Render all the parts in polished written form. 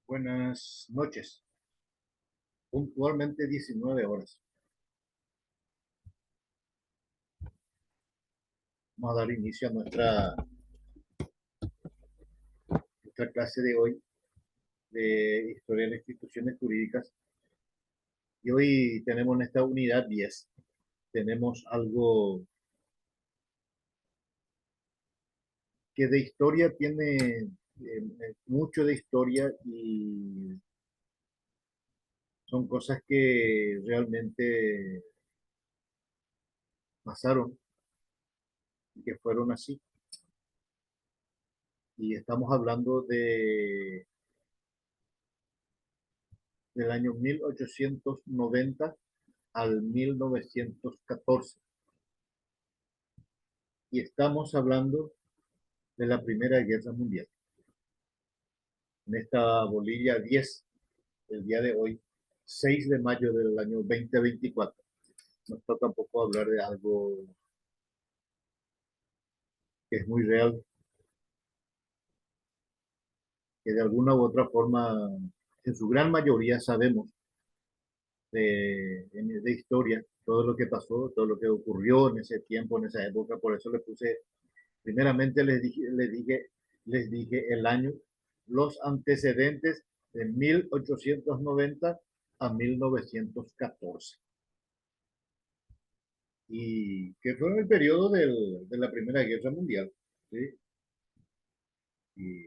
Buenas noches. Puntualmente 19 horas. Vamos a dar inicio a nuestra clase de hoy de Historia de las Instituciones Jurídicas. Y hoy tenemos en esta unidad 10. Tenemos algo que de historia tiene mucho de historia y son cosas que realmente pasaron y que fueron así. Y estamos hablando del año 1890 al 1914. Y estamos hablando de la Primera Guerra Mundial. En esta bolilla 10, el día de hoy, 6 de mayo del año 2024. Nos toca un poco hablar de algo que es muy real, que de alguna u otra forma, en su gran mayoría sabemos de historia, todo lo que pasó, todo lo que ocurrió en ese tiempo, en esa época. Por eso le puse, primeramente les dije el año, los antecedentes de 1890 a 1914. Y que fue en el periodo de la Primera Guerra Mundial. ¿Sí? Y,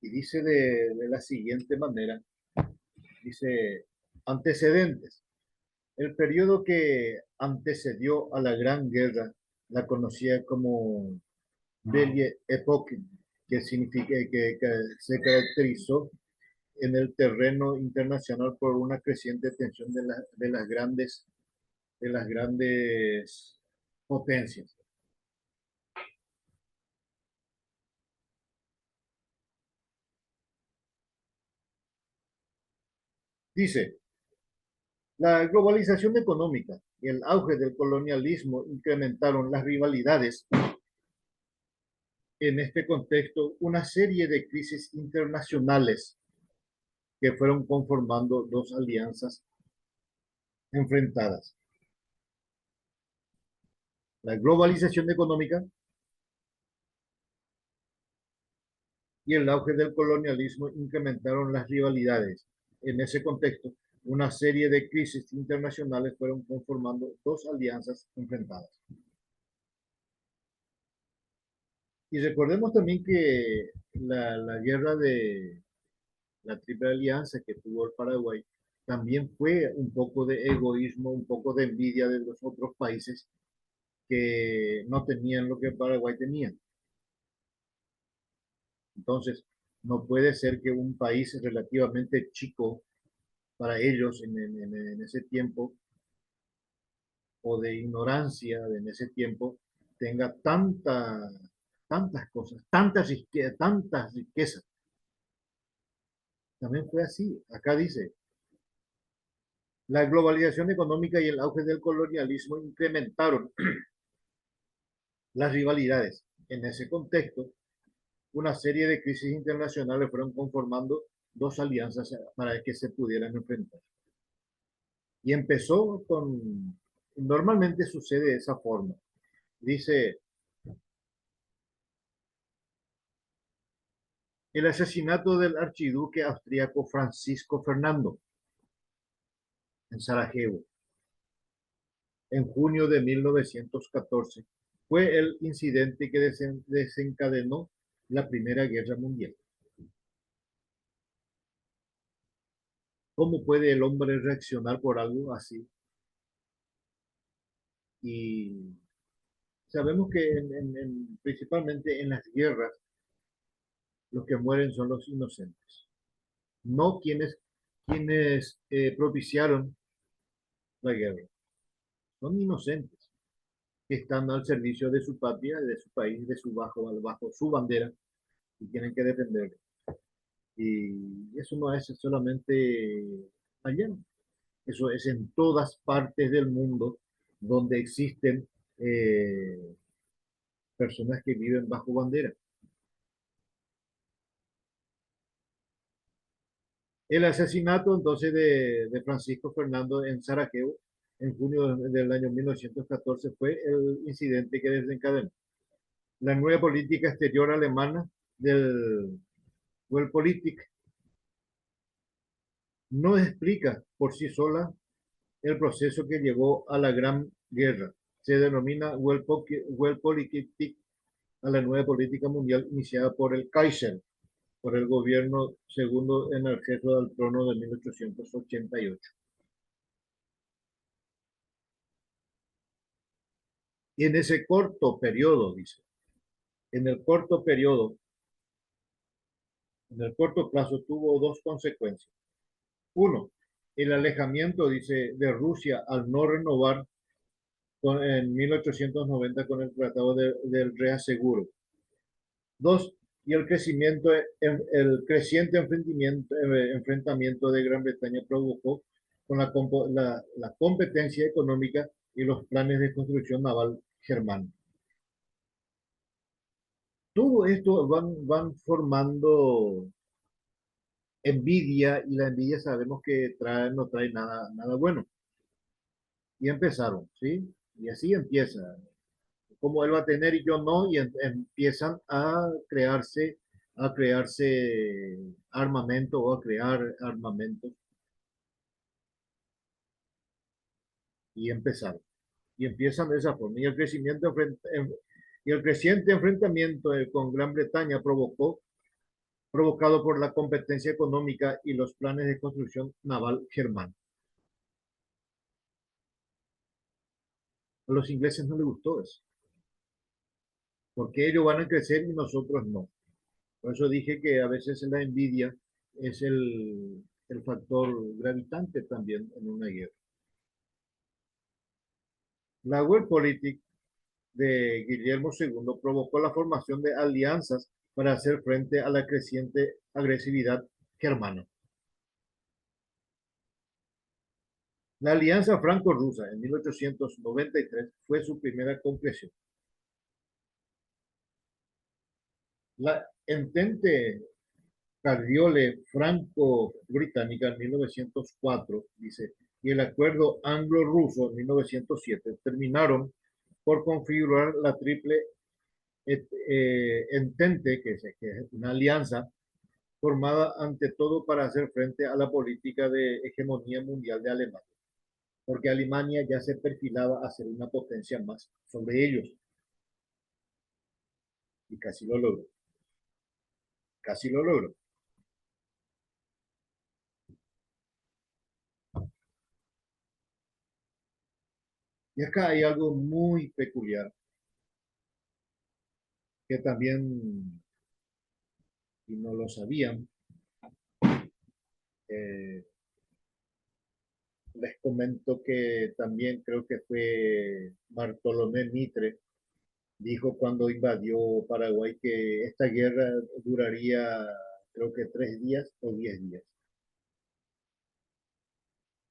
y dice de la siguiente manera, dice, antecedentes. El periodo que antecedió a la Gran Guerra la conocía como Belle Époque, que significa que se caracterizó en el terreno internacional por una creciente tensión de las grandes potencias. Dice, la globalización económica y el auge del colonialismo incrementaron las rivalidades. En este contexto, una serie de crisis internacionales que fueron conformando dos alianzas enfrentadas. La globalización económica y el auge del colonialismo incrementaron las rivalidades. En ese contexto, una serie de crisis internacionales fueron conformando dos alianzas enfrentadas. Y recordemos también que la guerra de la Triple Alianza que tuvo el Paraguay también fue un poco de egoísmo, un poco de envidia de los otros países que no tenían lo que Paraguay tenía. Entonces, no puede ser que un país relativamente chico para ellos en ese tiempo, o de ignorancia en ese tiempo, tenga tantas cosas, tantas riquezas. También fue así. Acá dice, la globalización económica y el auge del colonialismo incrementaron las rivalidades. En ese contexto, una serie de crisis internacionales fueron conformando dos alianzas para que se pudieran enfrentar. Y empezó con, normalmente sucede de esa forma. Dice, el asesinato del archiduque austríaco Francisco Fernando en Sarajevo en junio de 1914 fue el incidente que desencadenó la Primera Guerra Mundial. ¿Cómo puede el hombre reaccionar por algo así? Y sabemos que principalmente en las guerras, los que mueren son los inocentes, no quienes propiciaron la guerra. Son inocentes que están al servicio de su patria, de su país, bajo su bandera y tienen que defenderlo. Y eso no es solamente allá, eso es en todas partes del mundo donde existen eh, personas que viven bajo bandera. El asesinato entonces de Francisco Fernando en Sarajevo en junio del año 1914 fue el incidente que desencadenó la nueva política exterior alemana del Weltpolitik. No explica por sí sola el proceso que llevó a la Gran Guerra. Se denomina Weltpolitik a la nueva política mundial iniciada por el Kaiser, por el gobierno segundo en el jefe del trono de 1888. Y en ese corto periodo, dice, en el corto periodo, en el corto plazo tuvo dos consecuencias. Uno, el alejamiento, dice, de Rusia al no renovar en 1890 con el Tratado del Reaseguro. Dos, y el creciente enfrentamiento de Gran Bretaña provocó con la competencia económica y los planes de construcción naval germana. Todo esto van formando envidia y la envidia sabemos que no trae nada bueno. Y empezaron, ¿sí? Y así empieza. Como él va a tener y yo no, y empiezan a crearse armamento o a crear armamentos y empezaron. Y empiezan de esa forma. Y el creciente enfrentamiento con Gran Bretaña provocado por la competencia económica y los planes de construcción naval germana. A los ingleses no les gustó eso, porque ellos van a crecer y nosotros no. Por eso dije que a veces la envidia es el factor gravitante también en una guerra. La Weltpolitik de Guillermo II provocó la formación de alianzas para hacer frente a la creciente agresividad germana. La alianza franco-rusa en 1893 fue su primera concreción. La entente Cardiole franco-británica en 1904, dice, y el acuerdo anglo-ruso en 1907 terminaron por configurar la triple entente, que es una alianza formada ante todo para hacer frente a la política de hegemonía mundial de Alemania, porque Alemania ya se perfilaba a ser una potencia más sobre ellos, y casi lo logró, casi lo logró. Y acá hay algo muy peculiar que también, y no lo sabían, eh, les comento que también creo que fue Bartolomé Mitre, dijo cuando invadió Paraguay que esta guerra duraría creo que 3 días o 10 días,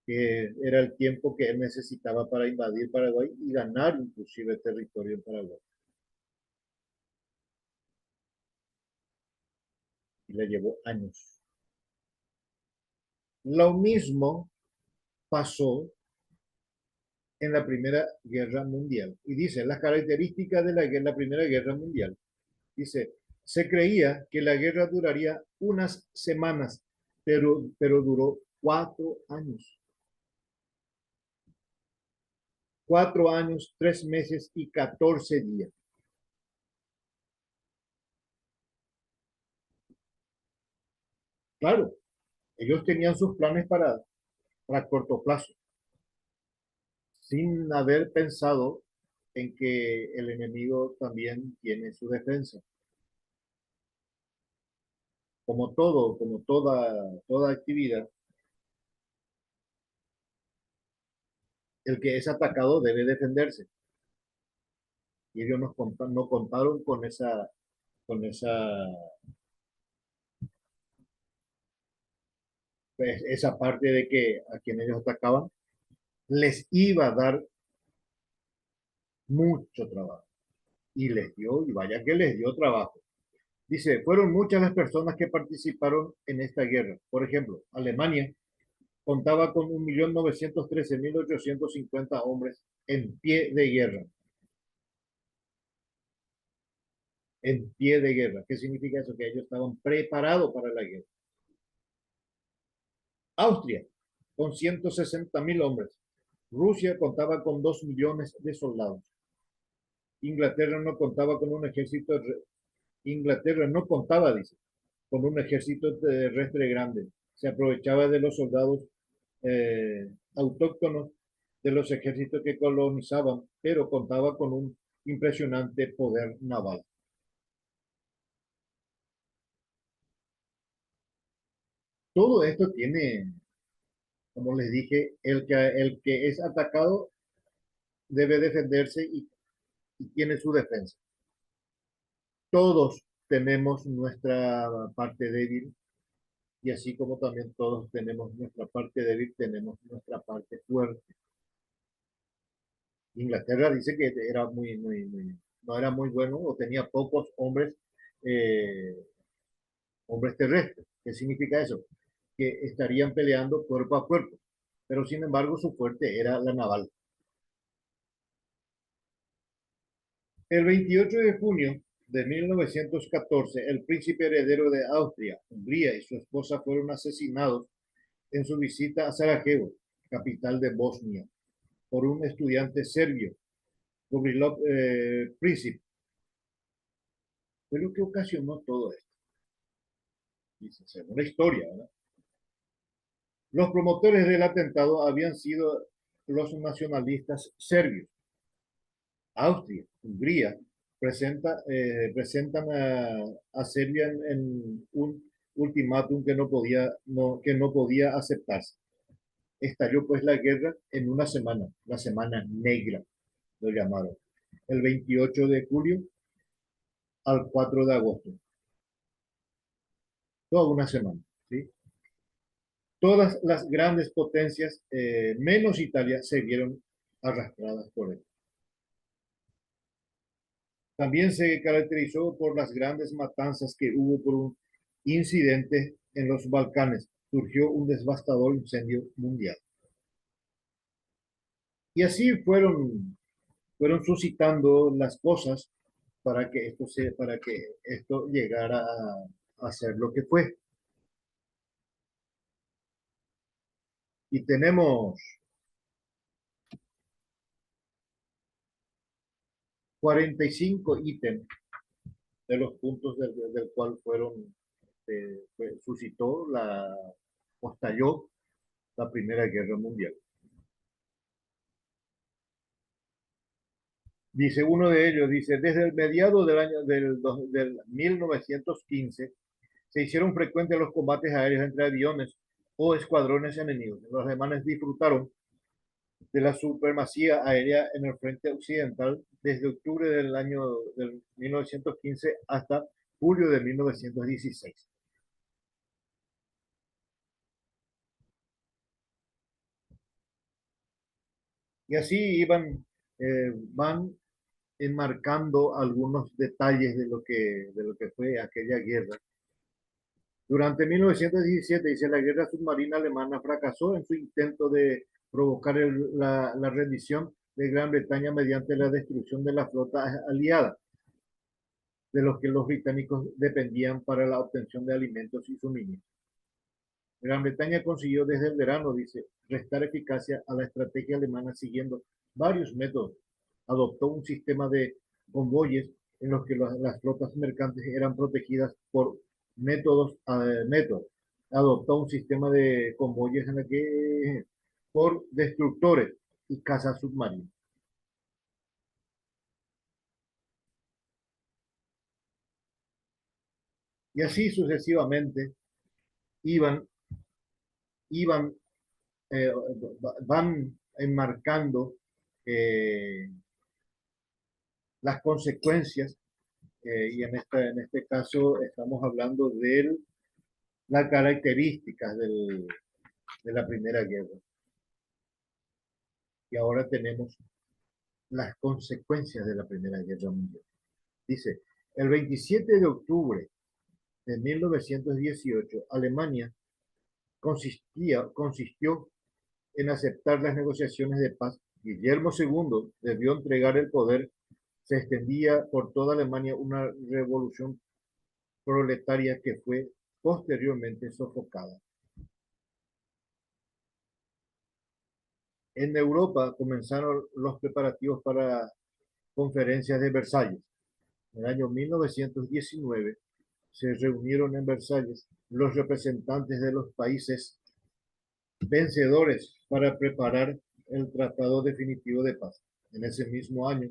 que era el tiempo que él necesitaba para invadir Paraguay y ganar inclusive territorio en Paraguay. Y le llevó años. Lo mismo pasó en la Primera Guerra Mundial. Y dice, las características de la Primera Guerra Mundial. Dice, se creía que la guerra duraría unas semanas, pero duró 4 años. 4 años, 3 meses y 14 días. Claro, ellos tenían sus planes para corto plazo, sin haber pensado en que el enemigo también tiene su defensa. Como toda actividad, el que es atacado debe defenderse. Y ellos no contaron con pues, esa parte de que a quienes ellos atacaban les iba a dar mucho trabajo. Y les dio, y vaya que les dio trabajo. Dice, fueron muchas las personas que participaron en esta guerra. Por ejemplo, Alemania contaba con 1.913.850 hombres en pie de guerra. En pie de guerra. ¿Qué significa eso? Que ellos estaban preparados para la guerra. Austria, con 160.000 hombres. Rusia contaba con 2 millones de soldados. Inglaterra no contaba con un ejército, Inglaterra no contaba, dice, con un ejército terrestre grande. Se aprovechaba de los soldados autóctonos de los ejércitos que colonizaban, pero contaba con un impresionante poder naval. Todo esto tiene, como les dije, el que es atacado debe defenderse y tiene su defensa. Todos tenemos nuestra parte débil y así como también todos tenemos nuestra parte débil, tenemos nuestra parte fuerte. Inglaterra dice que era no era muy bueno o tenía pocos eh, hombres terrestres. ¿Qué significa eso? Que estarían peleando cuerpo a cuerpo, pero sin embargo su fuerte era la naval. El 28 de junio de 1914, el príncipe heredero de Austria, Hungría y su esposa fueron asesinados en su visita a Sarajevo, capital de Bosnia, por un estudiante serbio, Gavrilo Princip. Fue lo que ocasionó todo esto. Dice, según la historia, ¿verdad? Los promotores del atentado habían sido los nacionalistas serbios. Austria, Hungría, presentan a Serbia en un ultimátum que no podía aceptarse. Estalló pues la guerra en una semana, la semana negra, lo llamaron, el 28 de julio al 4 de agosto, toda una semana, ¿sí? Todas las grandes potencias, menos Italia, se vieron arrastradas por él. También se caracterizó por las grandes matanzas que hubo por un incidente en los Balcanes. Surgió un devastador incendio mundial. Y así fueron suscitando las cosas para que esto llegara a ser lo que fue. Y tenemos 45 ítems de los puntos del cual suscitó o estalló la Primera Guerra Mundial. Dice uno de ellos, dice, desde el mediado del año del 1915 se hicieron frecuentes los combates aéreos entre aviones o escuadrones enemigos. Los alemanes disfrutaron de la supremacía aérea en el frente occidental desde octubre del 1915 hasta julio de 1916. Y así van enmarcando algunos detalles de lo que fue aquella guerra. Durante 1917, dice, la guerra submarina alemana fracasó en su intento de provocar la rendición de Gran Bretaña mediante la destrucción de la flota aliada, de los que los británicos dependían para la obtención de alimentos y suministros. Gran Bretaña consiguió desde el verano, dice, restar eficacia a la estrategia alemana siguiendo varios métodos. Adoptó un sistema de convoyes en los que las flotas mercantes eran protegidas por métodos. Adoptó un sistema de convoyes en el que por destructores y cazas submarinas. Y así sucesivamente iban, iban eh, van enmarcando eh, las consecuencias y en este caso estamos hablando de las características de la Primera Guerra. Y ahora tenemos las consecuencias de la Primera Guerra Mundial. Dice, el 27 de octubre de 1918, Alemania consistió en aceptar las negociaciones de paz. Guillermo II debió entregar el poder. Se extendía por toda Alemania una revolución proletaria que fue posteriormente sofocada. En Europa comenzaron los preparativos para conferencias de Versalles. En el año 1919 se reunieron en Versalles los representantes de los países vencedores para preparar el Tratado Definitivo de Paz. En ese mismo año,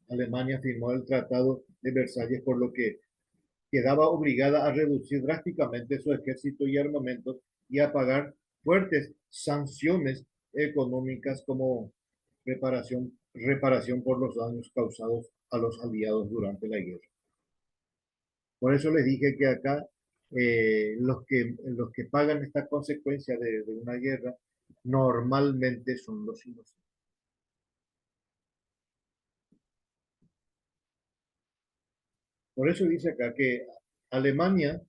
Alemania firmó el Tratado de Versalles, por lo que quedaba obligada a reducir drásticamente su ejército y armamentos y a pagar fuertes sanciones económicas como reparación por los daños causados a los aliados durante la guerra. Por eso les dije que acá los que pagan esta consecuencia de una guerra normalmente son los inocentes. Por eso dice acá que Alemania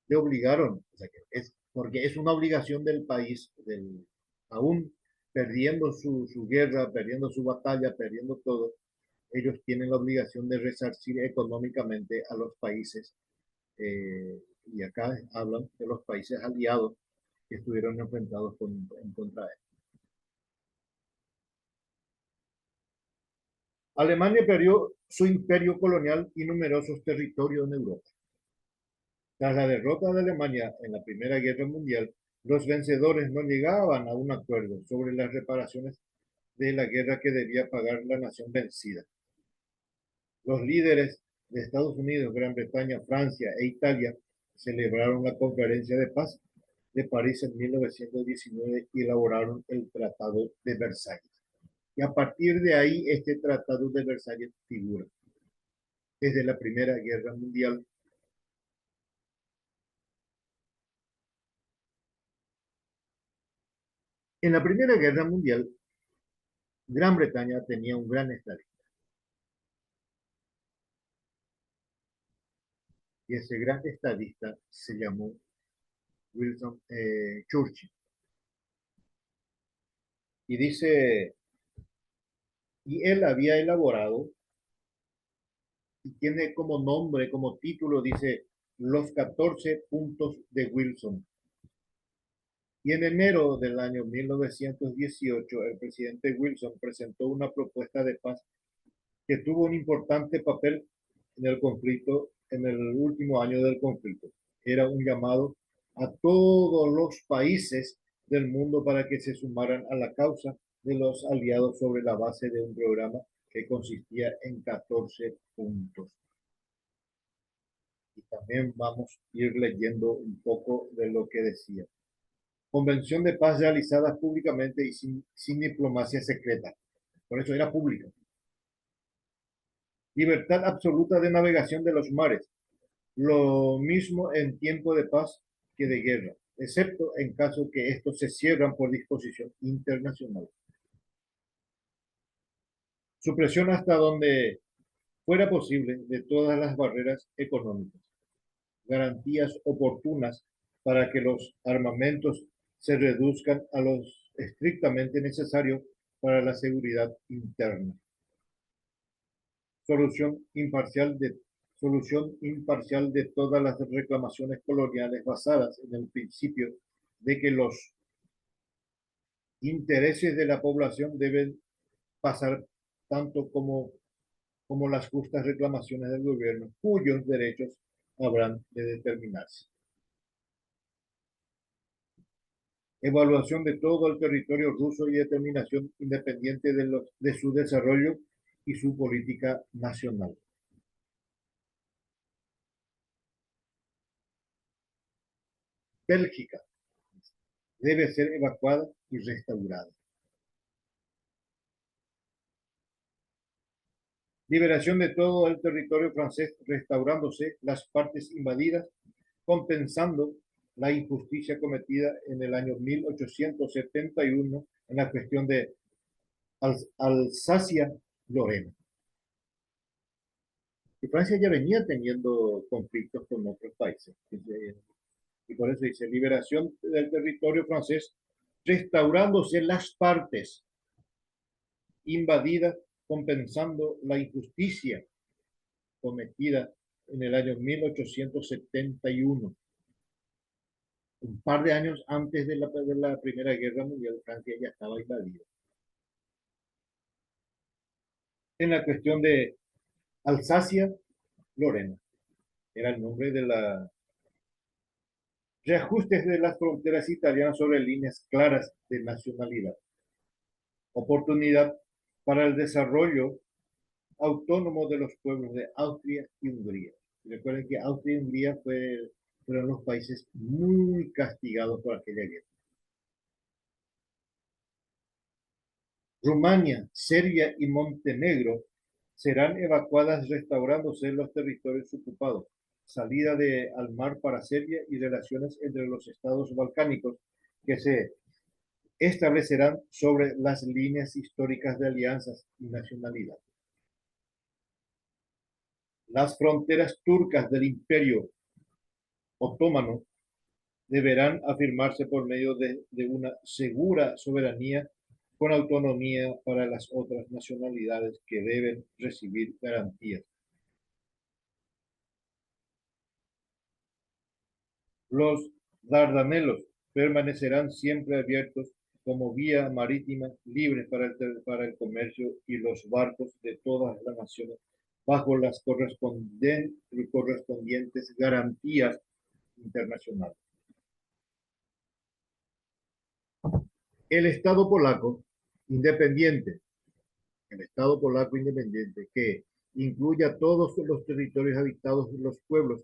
le obligaron, o sea, que porque es una obligación del país, aún perdiendo su guerra, perdiendo su batalla, perdiendo todo, ellos tienen la obligación de resarcir económicamente a los países, y acá hablan de los países aliados que estuvieron enfrentados en contra de él. Alemania perdió su imperio colonial y numerosos territorios en Europa. Tras la derrota de Alemania en la Primera Guerra Mundial, los vencedores no llegaban a un acuerdo sobre las reparaciones de la guerra que debía pagar la nación vencida. Los líderes de Estados Unidos, Gran Bretaña, Francia e Italia celebraron la Conferencia de Paz de París en 1919 y elaboraron el Tratado de Versalles. Y a partir de ahí, este Tratado de Versalles figura desde la Primera Guerra Mundial. En la Primera Guerra Mundial, Gran Bretaña tenía un gran estadista. Y ese gran estadista se llamó Wilson Churchill. Y dice, y él había elaborado, y tiene como nombre, como título, dice, los 14 puntos de Wilson. Y en enero del año 1918, el presidente Wilson presentó una propuesta de paz que tuvo un importante papel en el conflicto, en el último año del conflicto. Era un llamado a todos los países del mundo para que se sumaran a la causa de los aliados sobre la base de un programa que consistía en 14 puntos. Y también vamos a ir leyendo un poco de lo que decía. Convención de paz realizada públicamente y sin diplomacia secreta. Por eso era pública. Libertad absoluta de navegación de los mares. Lo mismo en tiempo de paz que de guerra, excepto en caso que estos se cierran por disposición internacional. Supresión hasta donde fuera posible de todas las barreras económicas. Garantías oportunas para que los armamentos se reduzcan a los estrictamente necesarios para la seguridad interna. Solución imparcial de todas las reclamaciones coloniales basadas en el principio de que los intereses de la población deben pasar tanto como las justas reclamaciones del gobierno, cuyos derechos habrán de determinarse. Evaluación de todo el territorio ruso y determinación independiente de su desarrollo y su política nacional. Bélgica debe ser evacuada y restaurada. Liberación de todo el territorio francés, restaurándose las partes invadidas, compensando la injusticia cometida en el año 1871 en la cuestión de Alsacia-Lorena. Y Francia ya venía teniendo conflictos con otros países. Y por eso dice, liberación del territorio francés, restaurándose las partes invadidas, compensando la injusticia cometida en el año 1871. Un par de años antes de la Primera Guerra Mundial, Francia ya estaba invadida. En la cuestión de Alsacia-Lorena, era el nombre de la reajustes de las fronteras italianas sobre líneas claras de nacionalidad, oportunidad para el desarrollo autónomo de los pueblos de Austria y Hungría. Recuerden que Austria y Hungría fueron los países muy castigados por aquella guerra. Rumania, Serbia y Montenegro serán evacuadas restaurándose los territorios ocupados, salida al mar para Serbia y relaciones entre los estados balcánicos que se establecerán sobre las líneas históricas de alianzas y nacionalidad. Las fronteras turcas del Imperio Otomano deberán afirmarse por medio de una segura soberanía con autonomía para las otras nacionalidades que deben recibir garantías. Los Dardanelos permanecerán siempre abiertos como vía marítima libre para el comercio y los barcos de todas las naciones bajo las correspondientes garantías internacionales. El Estado polaco independiente, el Estado polaco independiente que incluya todos los territorios habitados de los pueblos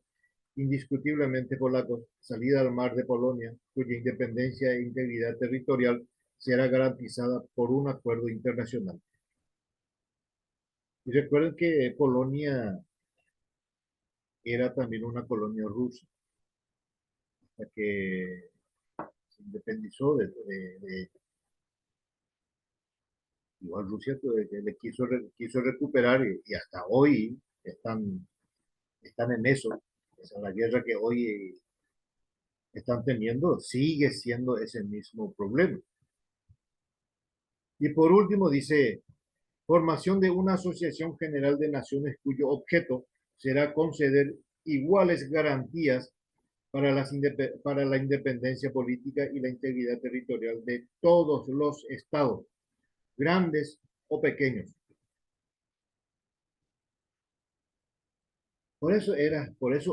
indiscutiblemente polacos, salida al mar de Polonia, cuya independencia e integridad territorial será garantizada por un acuerdo internacional. Y recuerden que Polonia era también una colonia rusa, hasta que se independizó de igual Rusia le quiso recuperar y hasta hoy están en eso. Esa es la guerra que hoy están teniendo, sigue siendo ese mismo problema. Y por último dice, formación de una Asociación General de Naciones cuyo objeto será conceder iguales garantías para la independencia política y la integridad territorial de todos los estados, grandes o pequeños. Por eso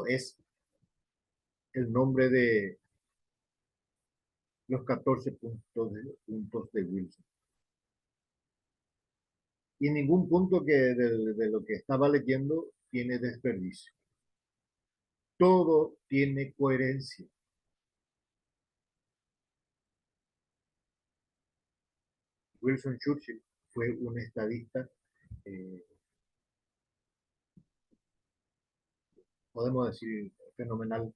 es el nombre de los 14 puntos de Wilson. Y ningún punto de lo que estaba leyendo tiene desperdicio. Todo tiene coherencia. Wilson Churchill fue un estadista, eh, podemos decir, fenomenal.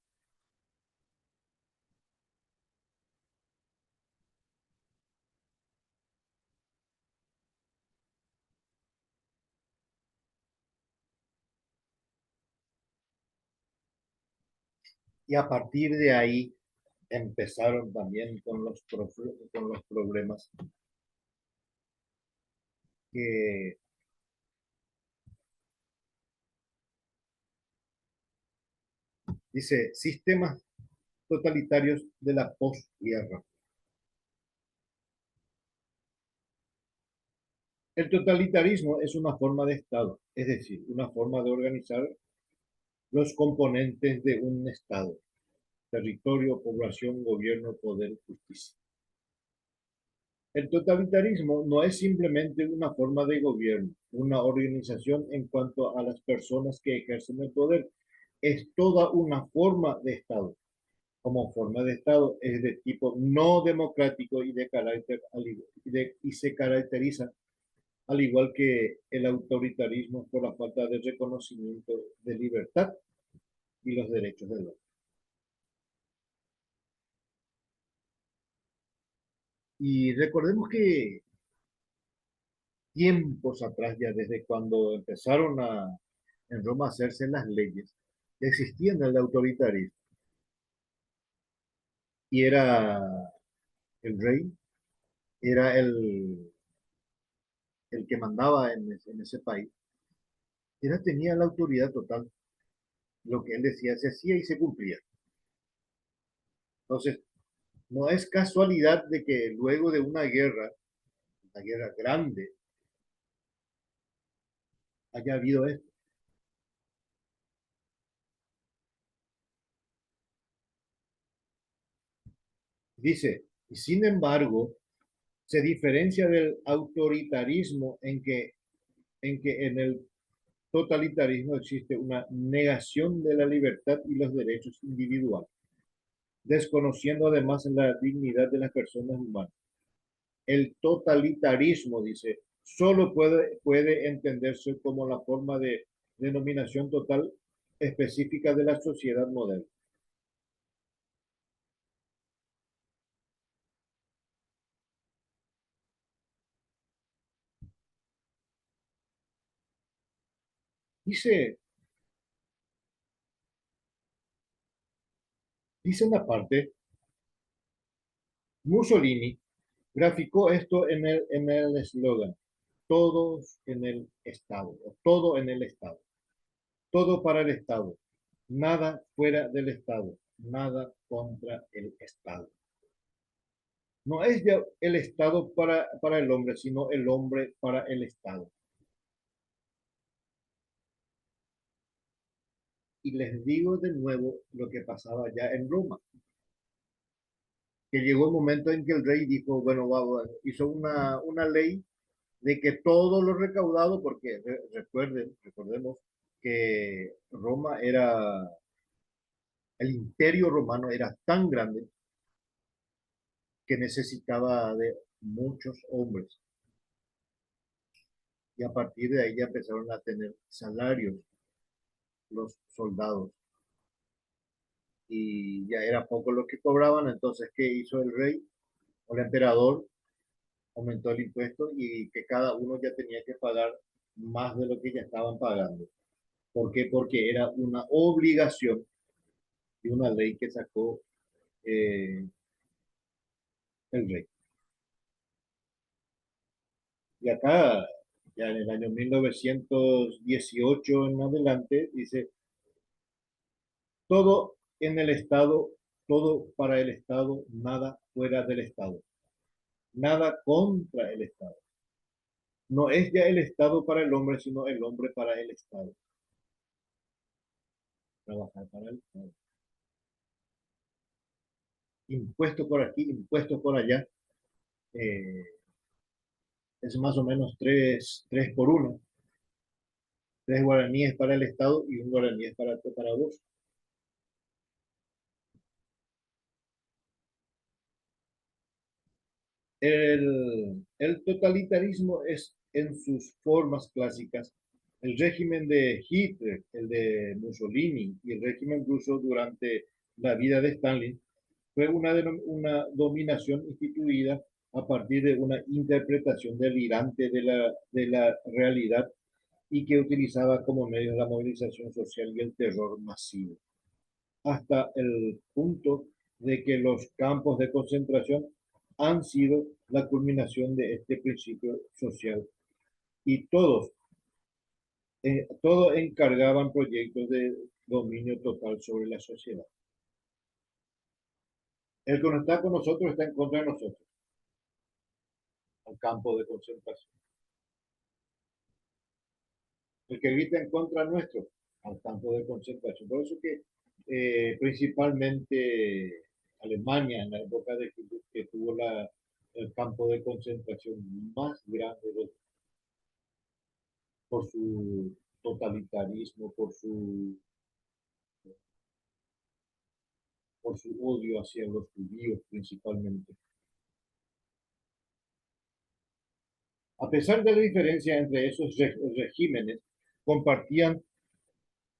Y a partir de ahí empezaron también con los problemas que dice sistemas totalitarios de la posguerra. El totalitarismo es una forma de Estado, es decir, una forma de organizar los componentes de un Estado: territorio, población, gobierno, poder, justicia. El totalitarismo no es simplemente una forma de gobierno, una organización en cuanto a las personas que ejercen el poder, es toda una forma de Estado. Como forma de Estado es de tipo no democrático y se caracteriza al igual que el autoritarismo por la falta de reconocimiento de libertad y los derechos del hombre. Y recordemos que tiempos atrás, ya desde cuando empezaron en Roma hacerse las leyes que existían en el autoritarismo. Y era el rey, era el que mandaba en ese país. Era, tenía la autoridad total. Lo que él decía se hacía y se cumplía. Entonces, no es casualidad de que luego de una guerra grande, haya habido esto. Dice, y sin embargo, se diferencia del autoritarismo en que en el totalitarismo existe una negación de la libertad y los derechos individuales, desconociendo además la dignidad de las personas humanas. El totalitarismo, dice, solo puede entenderse como la forma de denominación total específica de la sociedad moderna. Dice, dice una parte, Mussolini graficó esto en el eslogan, todos en el Estado, o todo en el Estado, todo para el Estado, nada fuera del Estado, nada contra el Estado. No es ya el Estado para el hombre, sino el hombre para el Estado. Y les digo de nuevo lo que pasaba ya en Roma, que llegó el momento en que el rey dijo, bueno, hizo una ley de que todo lo recaudado, porque recordemos que Roma era, el imperio romano era tan grande que necesitaba de muchos hombres. Y a partir de ahí ya empezaron a tener salarios los soldados. Y ya era poco lo que cobraban, entonces, ¿qué hizo el rey o el emperador? Aumentó el impuesto y que cada uno ya tenía que pagar más de lo que ya estaban pagando. ¿Por qué? Porque era una obligación y una ley que sacó eh, el rey. Y acá, ya en el año 1918 en adelante, dice, todo en el Estado, todo para el Estado, nada fuera del Estado, nada contra el Estado. No es ya el Estado para el hombre, sino el hombre para el Estado. Trabajar para el Estado. Impuesto por aquí, impuesto por allá. Eh, es más o menos tres por uno. Tres guaraníes para el Estado y un guaraní es para vos. El totalitarismo es en sus formas clásicas el régimen de Hitler, el de Mussolini y el régimen ruso durante la vida de Stalin fue una dominación instituida a partir de una interpretación delirante de la realidad y que utilizaba como medio la movilización social y el terror masivo, hasta el punto de que los campos de concentración han sido la culminación de este principio social y todos encargaban proyectos de dominio total sobre la sociedad. El que no está con nosotros está en contra de nosotros, al campo de concentración. El que grita en contra nuestro, al campo de concentración. Por eso que principalmente Alemania, en la época de que tuvo el campo de concentración más grande por su totalitarismo, por su odio hacia los judíos principalmente. A pesar de la diferencia entre esos regímenes, compartían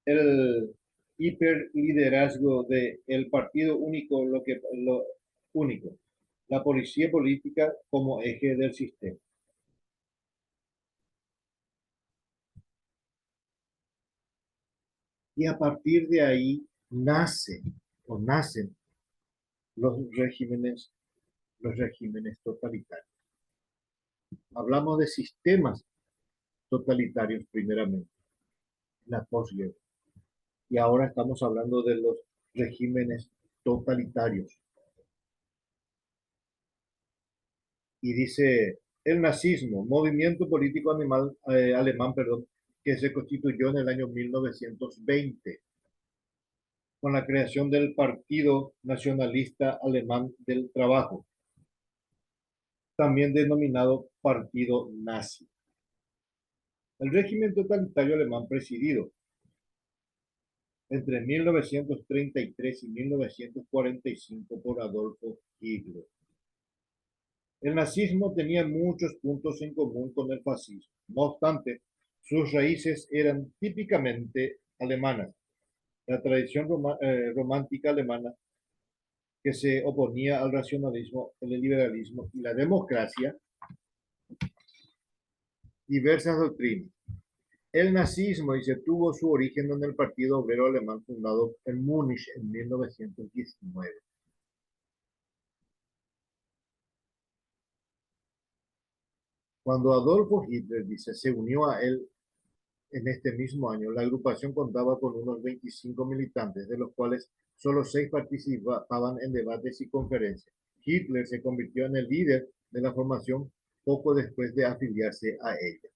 el hiperliderazgo del partido único, lo único, la policía política como eje del sistema. Y a partir de ahí nacen los los regímenes totalitarios. Hablamos de sistemas totalitarios primeramente, la posguerra. Y ahora estamos hablando de los regímenes totalitarios. Y dice el nazismo, movimiento político alemán, perdón, que se constituyó en el año 1920 con la creación del Partido Nacionalista Alemán del Trabajo, también denominado Partido Nazi. El régimen totalitario alemán presidido entre 1933 y 1945 por Adolfo Hitler. El nazismo tenía muchos puntos en común con el fascismo. No obstante, sus raíces eran típicamente alemanas. La tradición romántica alemana que se oponía al racionalismo, el liberalismo y la democracia, diversas doctrinas. El nazismo y se tuvo su origen en el Partido Obrero Alemán fundado en Múnich en 1919. Cuando Adolfo Hitler, dice, se unió a él en este mismo año, la agrupación contaba con unos 25 militantes, de los cuales solo 6 participaban en debates y conferencias. Hitler se convirtió en el líder de la formación poco después de afiliarse a ella.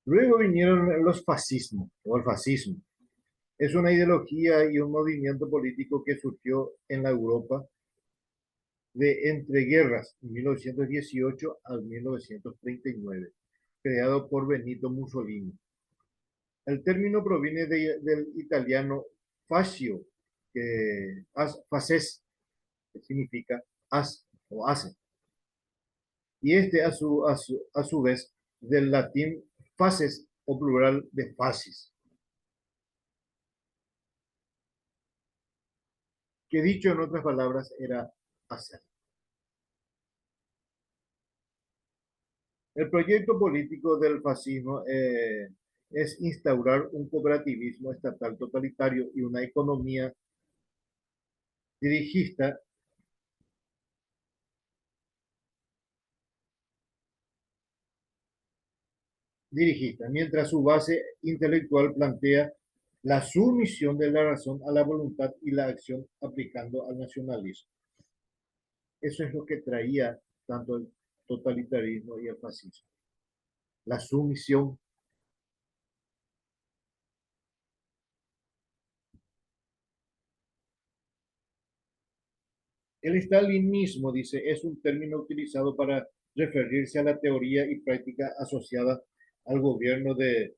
Luego vinieron los fascismos, o el fascismo. Es una ideología y un movimiento político que surgió en la Europa de entreguerras, en 1918 al 1939, creado por Benito Mussolini. El término proviene del italiano fascio, que faces, que significa haz o hace, y este a su vez del latín faces o plural de fascis, que dicho en otras palabras era hacer. El proyecto político del fascismo es instaurar un cooperativismo estatal totalitario y una economía dirigista, mientras su base intelectual plantea la sumisión de la razón a la voluntad y la acción aplicando al nacionalismo. Eso es lo que traía tanto el totalitarismo y el fascismo. La sumisión. El estalinismo, dice, es un término utilizado para referirse a la teoría y práctica asociada al gobierno de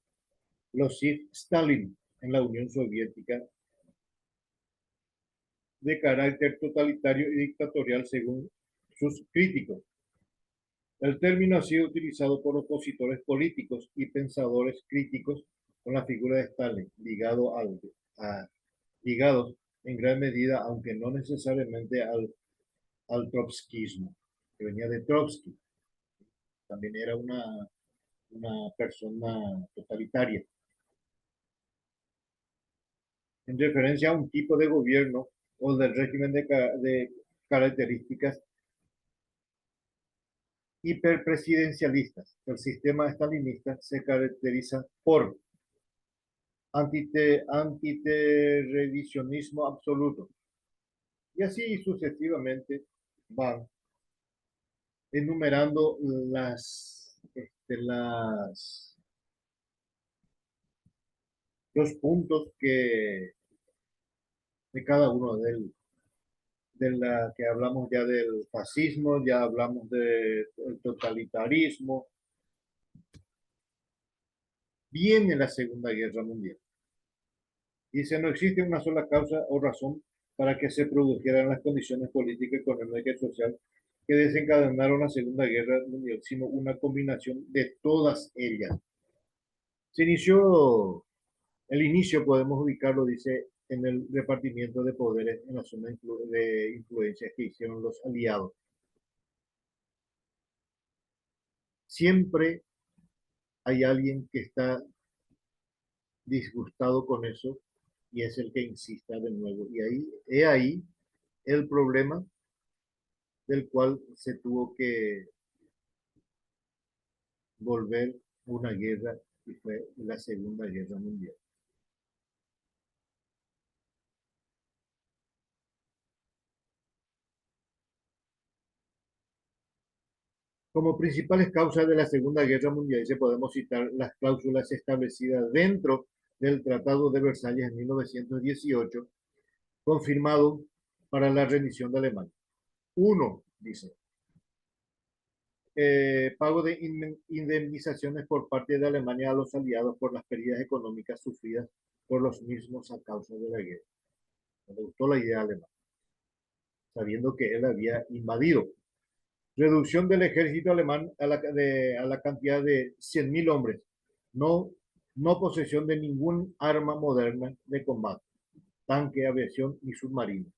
Joseph Stalin en la Unión Soviética, de carácter totalitario y dictatorial según sus críticos. El término ha sido utilizado por opositores políticos y pensadores críticos con la figura de Stalin, ligados en gran medida, aunque no necesariamente al trotskismo, que venía de Trotsky. También era una persona totalitaria, en referencia a un tipo de gobierno o del régimen de características hiperpresidencialistas. El sistema estalinista se caracteriza por antiterrevisionismo absoluto. Y así sucesivamente van enumerando los puntos de cada uno de la que hablamos ya del fascismo, ya hablamos del totalitarismo. Viene la Segunda Guerra Mundial. Dice, no existe una sola causa o razón para que se produjeran las condiciones políticas, económicas y social que desencadenaron la Segunda Guerra Mundial, sino una combinación de todas ellas. Se inició, el inicio podemos ubicarlo, dice, en el repartimiento de poderes en la zona de influencia que hicieron los aliados. Siempre hay alguien que está disgustado con eso y es el que insista de nuevo. Y ahí el problema del cual se tuvo que volver una guerra y fue la Segunda Guerra Mundial. Como principales causas de la Segunda Guerra Mundial se podemos citar las cláusulas establecidas dentro del Tratado de Versalles en 1918, confirmado para la rendición de Alemania. Uno, dice, pago de indemnizaciones por parte de Alemania a los aliados por las pérdidas económicas sufridas por los mismos a causa de la guerra. Me gustó la idea alemana, sabiendo que él había invadido. Reducción del ejército alemán a la cantidad de 100.000 hombres. No, no posesión de ningún arma moderna de combate, tanque, aviación ni submarino.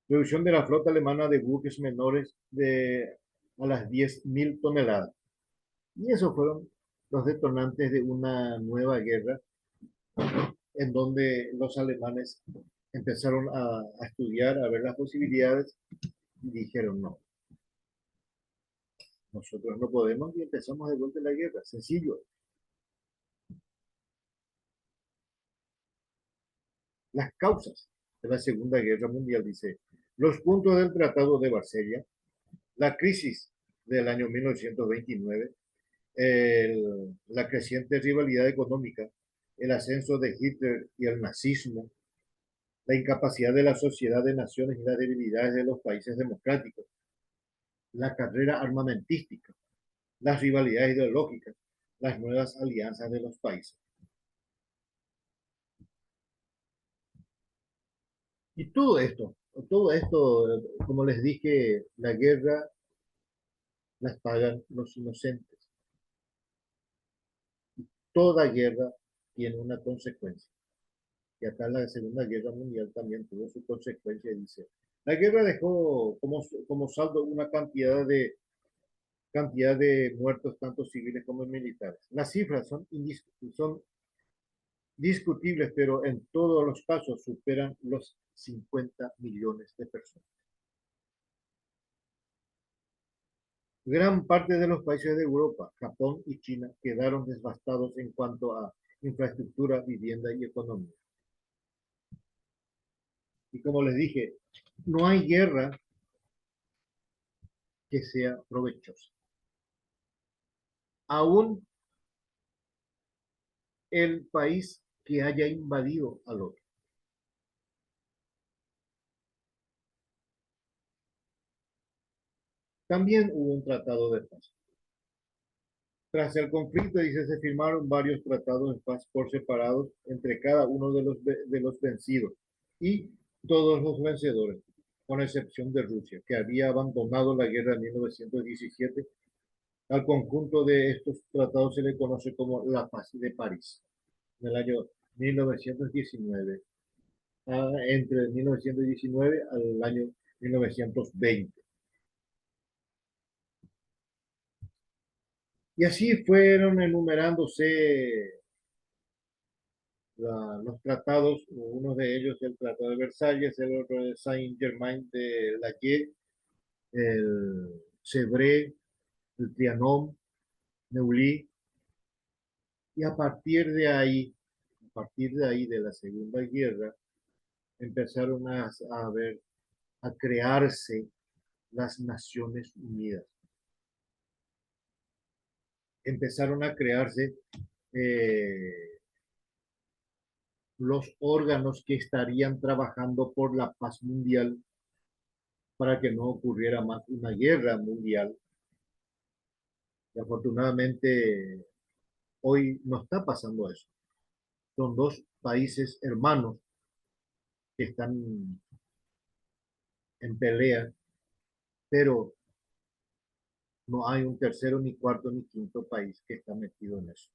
Reducción de la flota alemana de buques menores a las 10.000 toneladas. Y esos fueron los detonantes de una nueva guerra en donde los alemanes empezaron a estudiar, a ver las posibilidades y dijeron no, nosotros no podemos y empezamos de vuelta la guerra. Sencillo. Las causas de la Segunda Guerra Mundial, dice, los puntos del Tratado de Varsella, la crisis del año 1929, la creciente rivalidad económica, el ascenso de Hitler y el nazismo, la incapacidad de la sociedad de naciones y las debilidades de los países democráticos, la carrera armamentística, las rivalidades ideológicas, las nuevas alianzas de los países. Y todo esto, como les dije, la guerra las pagan los inocentes. Toda guerra tiene una consecuencia. Y acá la Segunda Guerra Mundial también tuvo su consecuencia, dice. La guerra dejó como saldo una cantidad de muertos, tanto civiles como militares. Las cifras son discutibles, pero en todos los casos superan los 50 millones de personas. Gran parte de los países de Europa, Japón y China quedaron devastados en cuanto a infraestructura, vivienda y economía. Y como les dije, no hay guerra que sea provechosa. Aún el país que haya invadido al otro. También hubo un tratado de paz. Tras el conflicto, dice, se firmaron varios tratados de paz por separados entre cada uno de los vencidos y todos los vencedores, con excepción de Rusia, que había abandonado la guerra en 1917. Al conjunto de estos tratados se le conoce como la Paz de París, en el año 1919, entre 1919 al año 1920. Y así fueron enumerándose los tratados, uno de ellos el Tratado de Versalles, el otro de Saint-Germain de Laye, el Sevres, el Trianon, Neuilly, y a partir de ahí de la Segunda Guerra, empezaron a crearse las Naciones Unidas. Empezaron a crearse los órganos que estarían trabajando por la paz mundial para que no ocurriera más una guerra mundial. Y afortunadamente hoy no está pasando eso. Son dos países hermanos que están en pelea, pero no hay un tercero, ni cuarto, ni quinto país que está metido en eso.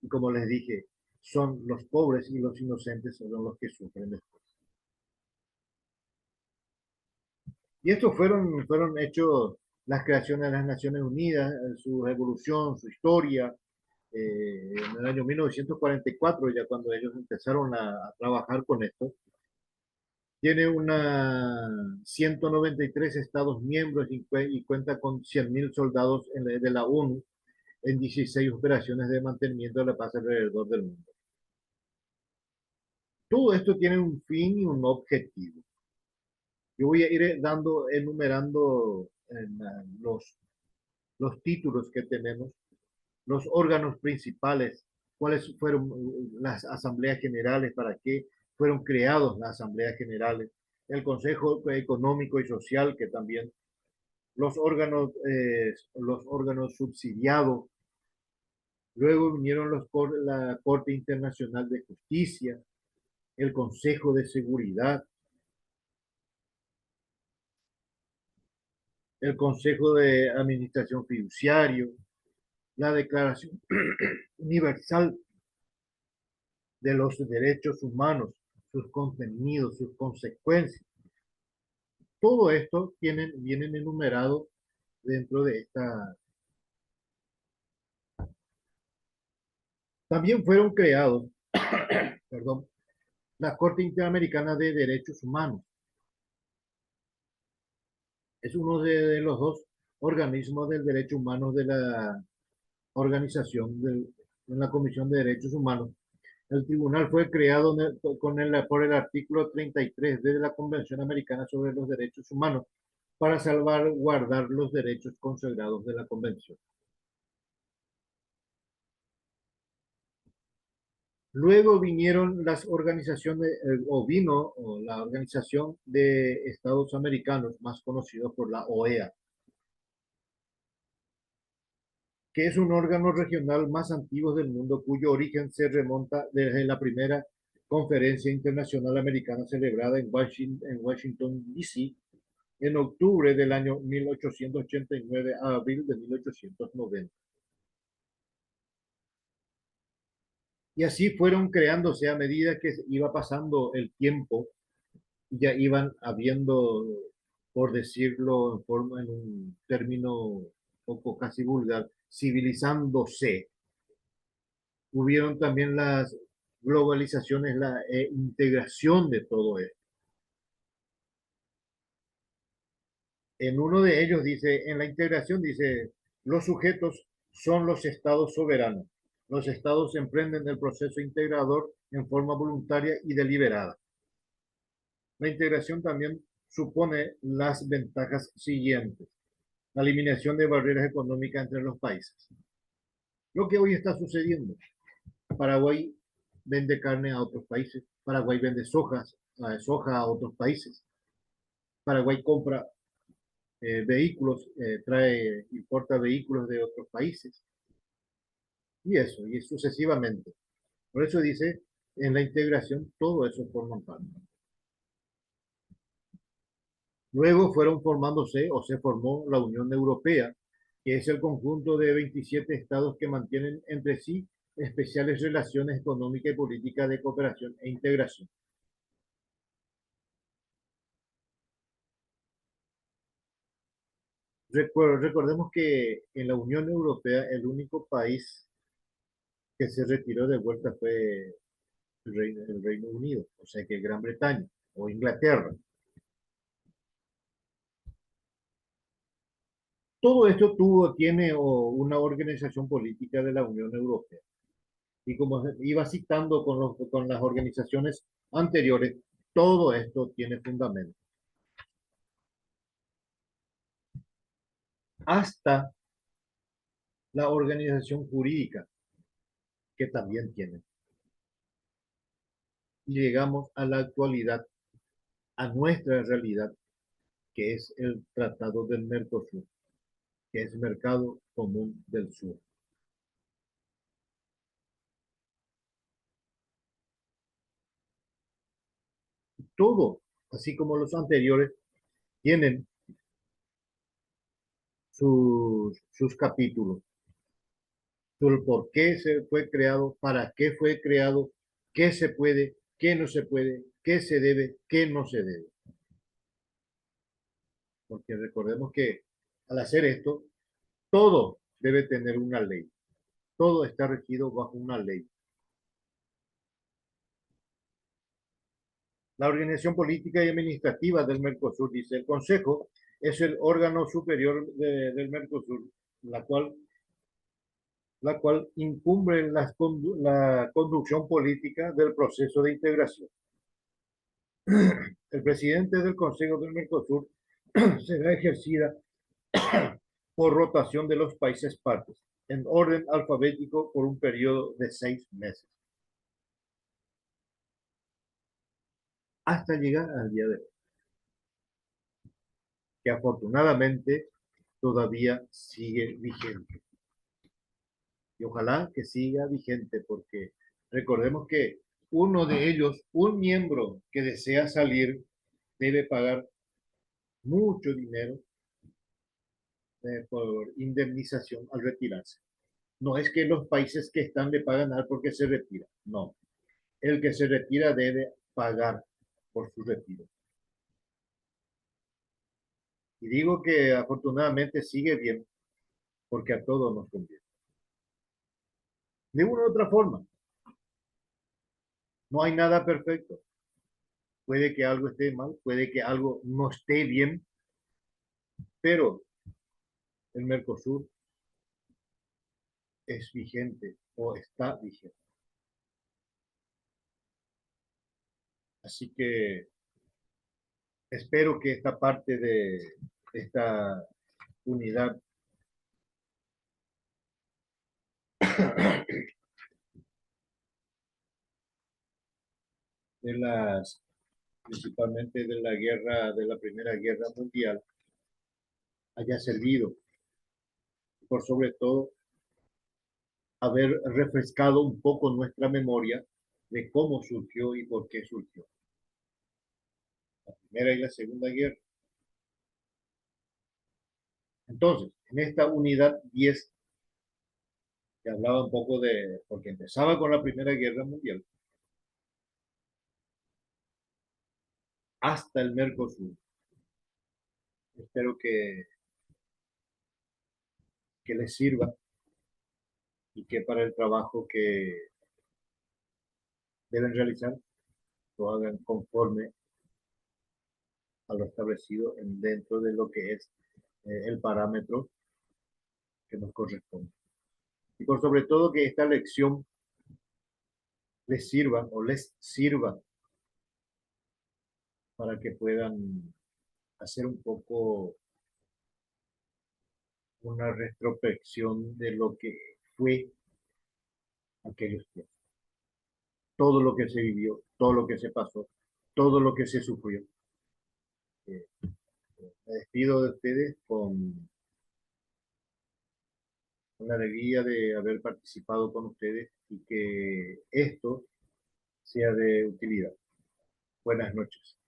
Y como les dije, son los pobres y los inocentes son los que sufren después. Y estos fueron hechos las creaciones de las Naciones Unidas, su evolución, su historia, en el año 1944, ya cuando ellos empezaron a trabajar con esto, tiene una 193 estados miembros y cuenta con 100.000 soldados de la ONU en 16 operaciones de mantenimiento de la paz alrededor del mundo. Todo esto tiene un fin y un objetivo. Yo voy a ir enumerando los títulos que tenemos, los órganos principales, cuáles fueron las asambleas generales, para qué fueron creados las asambleas generales, el Consejo Económico y Social, que también los órganos subsidiados. Luego vinieron la Corte Internacional de Justicia, el Consejo de Seguridad, el Consejo de Administración Fiduciario, la Declaración Universal de los Derechos Humanos, sus contenidos, sus consecuencias. Todo esto vienen enumerados dentro de esta. También fueron creados, perdón, la Corte Interamericana de Derechos Humanos. Es uno de los dos organismos del derecho humano de la organización, de la Comisión de Derechos Humanos. El tribunal fue creado por el artículo 33 de la Convención Americana sobre los Derechos Humanos para salvaguardar los derechos consagrados de la Convención. Luego vinieron las organizaciones, o la Organización de Estados Americanos, más conocido por la OEA, que es un órgano regional más antiguo del mundo cuyo origen se remonta desde la primera Conferencia Internacional Americana celebrada en Washington, D.C., en octubre del año 1889 a abril de 1890. Y así fueron creándose a medida que iba pasando el tiempo, ya iban habiendo, por decirlo en un término poco casi vulgar, civilizándose. Hubieron también las globalizaciones, la integración de todo esto. En uno de ellos dice, en la integración dice, los sujetos son los estados soberanos. Los estados emprenden el proceso integrador en forma voluntaria y deliberada. La integración también supone las ventajas siguientes: la eliminación de barreras económicas entre los países. Lo que hoy está sucediendo: Paraguay vende carne a otros países, Paraguay vende soja a otros países, Paraguay compra vehículos, importa vehículos de otros países, y eso, y sucesivamente. Por eso dice, en la integración todo eso forma parte. Luego fueron formándose o se formó la Unión Europea, que es el conjunto de 27 estados que mantienen entre sí especiales relaciones económicas y políticas de cooperación e integración. Recordemos que en la Unión Europea el único país que se retiró de vuelta fue el Reino Unido, o sea que Gran Bretaña o Inglaterra. Todo esto tiene una organización política de la Unión Europea. Y como iba citando con las organizaciones anteriores, todo esto tiene fundamento. Hasta la organización jurídica, que también tiene. Y llegamos a la actualidad, a nuestra realidad, que es el Tratado del Mercosur, que es Mercado Común del Sur. Todo, así como los anteriores, tienen sus capítulos, sobre por qué se fue creado, para qué fue creado, qué se puede, qué no se puede, qué se debe, qué no se debe. Porque recordemos que al hacer esto, todo debe tener una ley. todo está regido bajo una ley. La organización política y administrativa del Mercosur, dice, el Consejo es el órgano superior del Mercosur, la cual, la cual incumbe la conducción política del proceso de integración. El presidente del Consejo del Mercosur será ejercida por rotación de los países partes, en orden alfabético por un periodo de 6 meses, hasta llegar al día de hoy, que afortunadamente todavía sigue vigente. Y ojalá que siga vigente, porque recordemos que uno de ellos, un miembro que desea salir, debe pagar mucho dinero por indemnización al retirarse. No es que los países que están le pagan nada porque se retira, no. El que se retira debe pagar por su retiro. Y digo que afortunadamente sigue bien porque a todos nos conviene. De una u otra forma, no hay nada perfecto. Puede que algo esté mal, puede que algo no esté bien, pero el Mercosur es vigente o está vigente. Así que espero que esta parte de esta unidad de las, principalmente de la guerra, de la Primera Guerra Mundial, haya servido, por sobre todo, haber refrescado un poco nuestra memoria de cómo surgió y por qué surgió la Primera y la Segunda Guerra. Entonces, en esta unidad 10, que hablaba un poco de, porque empezaba con la Primera Guerra Mundial, hasta el Mercosur. Espero que les sirva y que para el trabajo que deben realizar lo hagan conforme a lo establecido dentro de lo que es el parámetro que nos corresponde. Y por sobre todo que esta lección les sirva para que puedan hacer un poco una retrospección de lo que fue aquellos tiempos. Todo lo que se vivió, todo lo que se pasó, todo lo que se sufrió. Eh, Me despido de ustedes con la alegría de haber participado con ustedes y que esto sea de utilidad. Buenas noches.